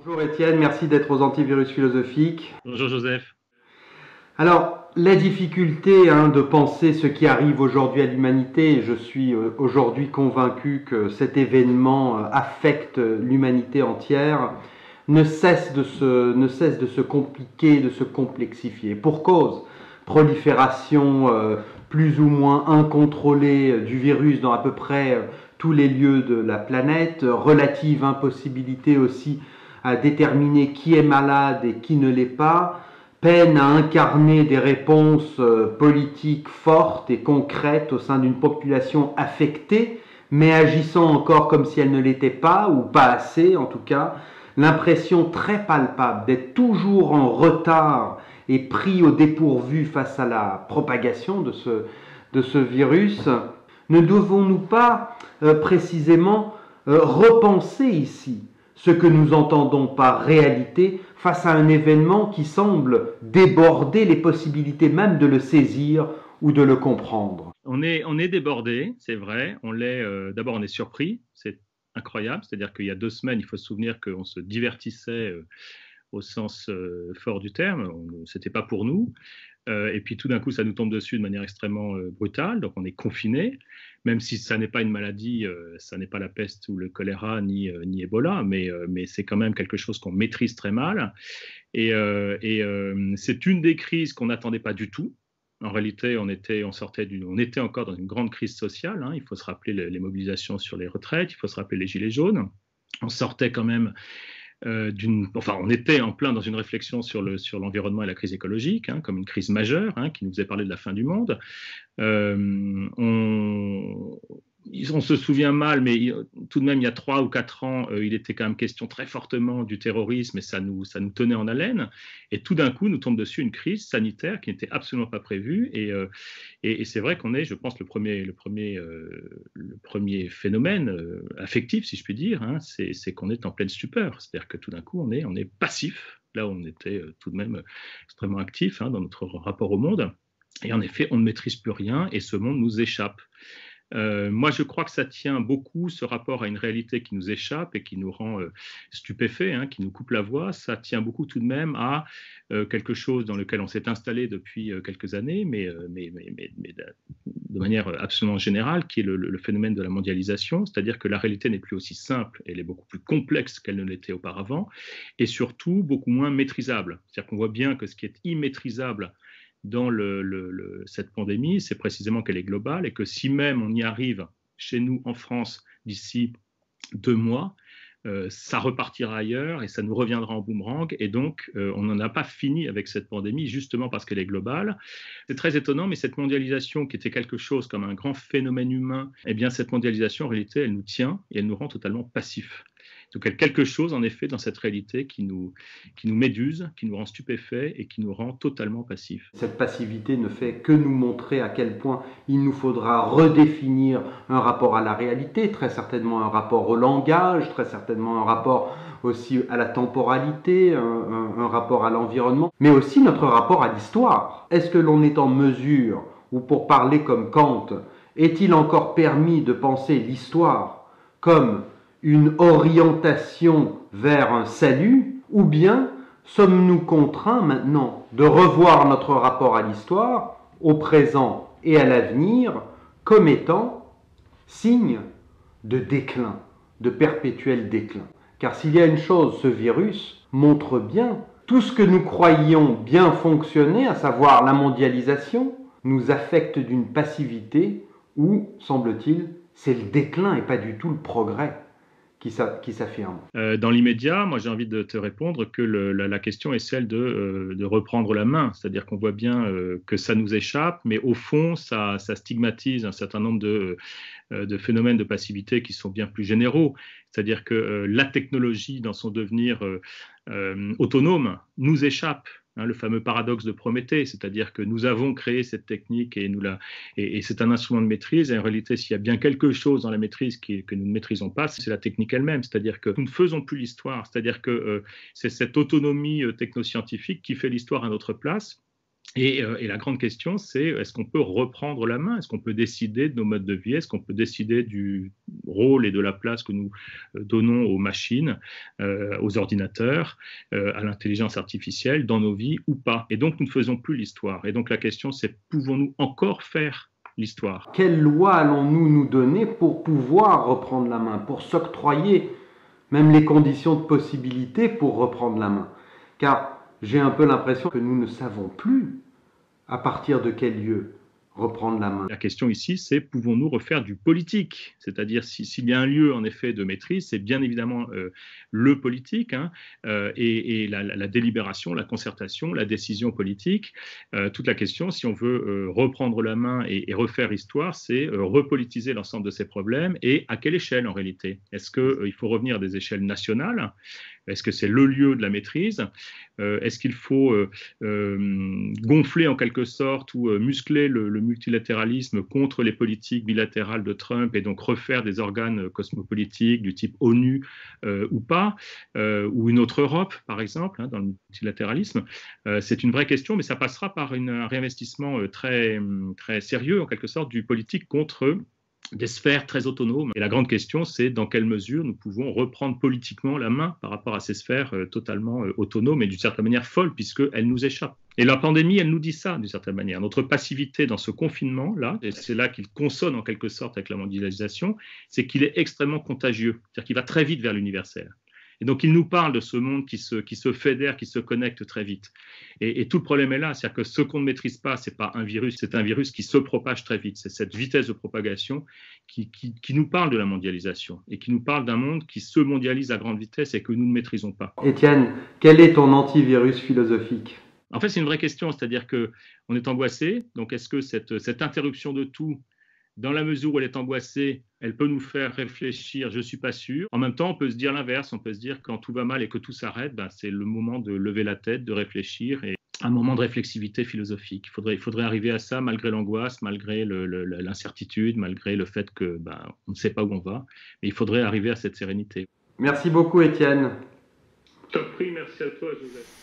Bonjour Étienne, merci d'être aux Antivirus philosophiques. Bonjour Joseph. Alors, la difficulté de penser ce qui arrive aujourd'hui à l'humanité, je suis aujourd'hui convaincu que cet événement affecte l'humanité entière, ne cesse de se compliquer, de se complexifier. Pour cause, prolifération plus ou moins incontrôlée du virus dans à peu près tous les lieux de la planète, relative impossibilité aussi à déterminer qui est malade et qui ne l'est pas, peine à incarner des réponses politiques fortes et concrètes au sein d'une population affectée, mais agissant encore comme si elle ne l'était pas, ou pas assez en tout cas, l'impression très palpable d'être toujours en retard et pris au dépourvu face à la propagation de ce virus. Ne devons-nous pas précisément repenser ici ce que nous entendons par réalité face à un événement qui semble déborder les possibilités même de le saisir ou de le comprendre? On est débordé, c'est vrai. D'abord, on est surpris, c'est incroyable. C'est-à-dire qu'il y a 2 semaines, il faut se souvenir qu'on se divertissait au sens fort du terme. C'était pas pour nous. Et puis tout d'un coup, ça nous tombe dessus de manière extrêmement brutale. Donc on est confiné, même si ça n'est pas une maladie, ça n'est pas la peste ou le choléra ni Ebola, mais c'est quand même quelque chose qu'on maîtrise très mal. C'est une des crises qu'on n'attendait pas du tout. En réalité, on était encore dans une grande crise sociale. Hein. Il faut se rappeler les mobilisations sur les retraites, il faut se rappeler les gilets jaunes. On sortait quand même on était en plein dans une réflexion sur l'environnement et la crise écologique, hein, comme une crise majeure, hein, qui nous faisait parler de la fin du monde. On se souvient mal, mais tout de même, il y a 3 ou 4 ans, il était quand même question très fortement du terrorisme et ça nous tenait en haleine. Et tout d'un coup, nous tombe dessus une crise sanitaire qui n'était absolument pas prévue. Et c'est vrai qu'on est, je pense, le premier phénomène affectif, si je puis dire, hein, c'est qu'on est en pleine stupeur. C'est-à-dire que tout d'un coup, on est passif, là où on était tout de même extrêmement actif, hein, dans notre rapport au monde. Et en effet, on ne maîtrise plus rien et ce monde nous échappe. Moi, je crois que ça tient beaucoup, ce rapport à une réalité qui nous échappe et qui nous rend stupéfaits, hein, qui nous coupe la voix. Ça tient beaucoup tout de même à quelque chose dans lequel on s'est installé depuis quelques années, mais de manière absolument générale, qui est le phénomène de la mondialisation, c'est-à-dire que la réalité n'est plus aussi simple, elle est beaucoup plus complexe qu'elle ne l'était auparavant, et surtout beaucoup moins maîtrisable. C'est-à-dire qu'on voit bien que ce qui est immaîtrisable dans cette pandémie, c'est précisément qu'elle est globale et que si même on y arrive chez nous en France d'ici 2 mois, ça repartira ailleurs et ça nous reviendra en boomerang. Et donc, on n'en a pas fini avec cette pandémie, justement parce qu'elle est globale. C'est très étonnant, mais cette mondialisation qui était quelque chose comme un grand phénomène humain, eh bien, cette mondialisation, en réalité, elle nous tient et elle nous rend totalement passifs. Donc, il y a quelque chose, en effet, dans cette réalité qui nous méduse, qui nous rend stupéfaits et qui nous rend totalement passifs. Cette passivité ne fait que nous montrer à quel point il nous faudra redéfinir un rapport à la réalité, très certainement un rapport au langage, très certainement un rapport aussi à la temporalité, un rapport à l'environnement, mais aussi notre rapport à l'histoire. Est-ce que l'on est en mesure, ou pour parler comme Kant, est-il encore permis de penser l'histoire comme une orientation vers un salut, ou bien sommes-nous contraints maintenant de revoir notre rapport à l'histoire, au présent et à l'avenir, comme étant signe de déclin, de perpétuel déclin? Car s'il y a une chose, ce virus montre bien tout ce que nous croyions bien fonctionner, à savoir la mondialisation, nous affecte d'une passivité où, semble-t-il, c'est le déclin et pas du tout le progrès qui s'affirme. Dans l'immédiat, moi j'ai envie de te répondre que la question est celle de reprendre la main, c'est-à-dire qu'on voit bien que ça nous échappe, mais au fond ça stigmatise un certain nombre de phénomènes de passivité qui sont bien plus généraux, c'est-à-dire que la technologie dans son devenir autonome nous échappe. Hein, le fameux paradoxe de Prométhée, c'est-à-dire que nous avons créé cette technique et c'est un instrument de maîtrise. Et en réalité, s'il y a bien quelque chose dans la maîtrise que nous ne maîtrisons pas, c'est la technique elle-même. C'est-à-dire que nous ne faisons plus l'histoire. C'est-à-dire que c'est cette autonomie technoscientifique qui fait l'histoire à notre place. Et la grande question, c'est est-ce qu'on peut reprendre la main? Est-ce qu'on peut décider de nos modes de vie? Est-ce qu'on peut décider rôle et de la place que nous donnons aux machines, aux ordinateurs, à l'intelligence artificielle dans nos vies ou pas. Et donc, nous ne faisons plus l'histoire. Et donc, la question, c'est pouvons-nous encore faire l'histoire? Quelle loi allons-nous nous donner pour pouvoir reprendre la main, pour s'octroyer même les conditions de possibilité pour reprendre la main? Car j'ai un peu l'impression que nous ne savons plus à partir de quel lieu reprendre la main. La question ici, c'est pouvons-nous refaire du politique? C'est-à-dire s'il y a un lieu en effet de maîtrise, c'est bien évidemment le politique, hein, et la délibération, la concertation, la décision politique. Toute la question, si on veut reprendre la main et refaire histoire, c'est repolitiser l'ensemble de ces problèmes et à quelle échelle en réalité? Est-ce qu'il faut revenir à des échelles nationales? Est-ce que c'est le lieu de la maîtrise? Est-ce qu'il faut gonfler en quelque sorte ou muscler le multilatéralisme contre les politiques bilatérales de Trump et donc refaire des organes cosmopolitiques du type ONU ou pas, ou une autre Europe par exemple, hein, dans le multilatéralisme? C'est une vraie question, mais ça passera par un réinvestissement très, très sérieux en quelque sorte du politique contre des sphères très autonomes. Et la grande question, c'est dans quelle mesure nous pouvons reprendre politiquement la main par rapport à ces sphères totalement autonomes et d'une certaine manière folles, puisqu'elles nous échappent. Et la pandémie, elle nous dit ça d'une certaine manière. Notre passivité dans ce confinement-là, et c'est là qu'il consonne en quelque sorte avec la mondialisation, c'est qu'il est extrêmement contagieux, c'est-à-dire qu'il va très vite vers l'universel. Et donc, il nous parle de ce monde qui se fédère, qui se connecte très vite. Et tout le problème est là, c'est-à-dire que ce qu'on ne maîtrise pas, ce n'est pas un virus, c'est un virus qui se propage très vite. C'est cette vitesse de propagation qui nous parle de la mondialisation et qui nous parle d'un monde qui se mondialise à grande vitesse et que nous ne maîtrisons pas. Étienne, quel est ton antivirus philosophique? En fait, c'est une vraie question, c'est-à-dire qu'on est angoissé. Donc, est-ce que cette interruption de tout, dans la mesure où elle est angoissée, elle peut nous faire réfléchir? Je ne suis pas sûr. En même temps, on peut se dire l'inverse. On peut se dire quand tout va mal et que tout s'arrête, ben, c'est le moment de lever la tête, de réfléchir et un moment de réflexivité philosophique. Il faudrait arriver à ça malgré l'angoisse, malgré l'incertitude, malgré le fait que on ne sait pas où on va. Mais il faudrait arriver à cette sérénité. Merci beaucoup, Étienne. Je t'en prie, merci à toi, Joseph.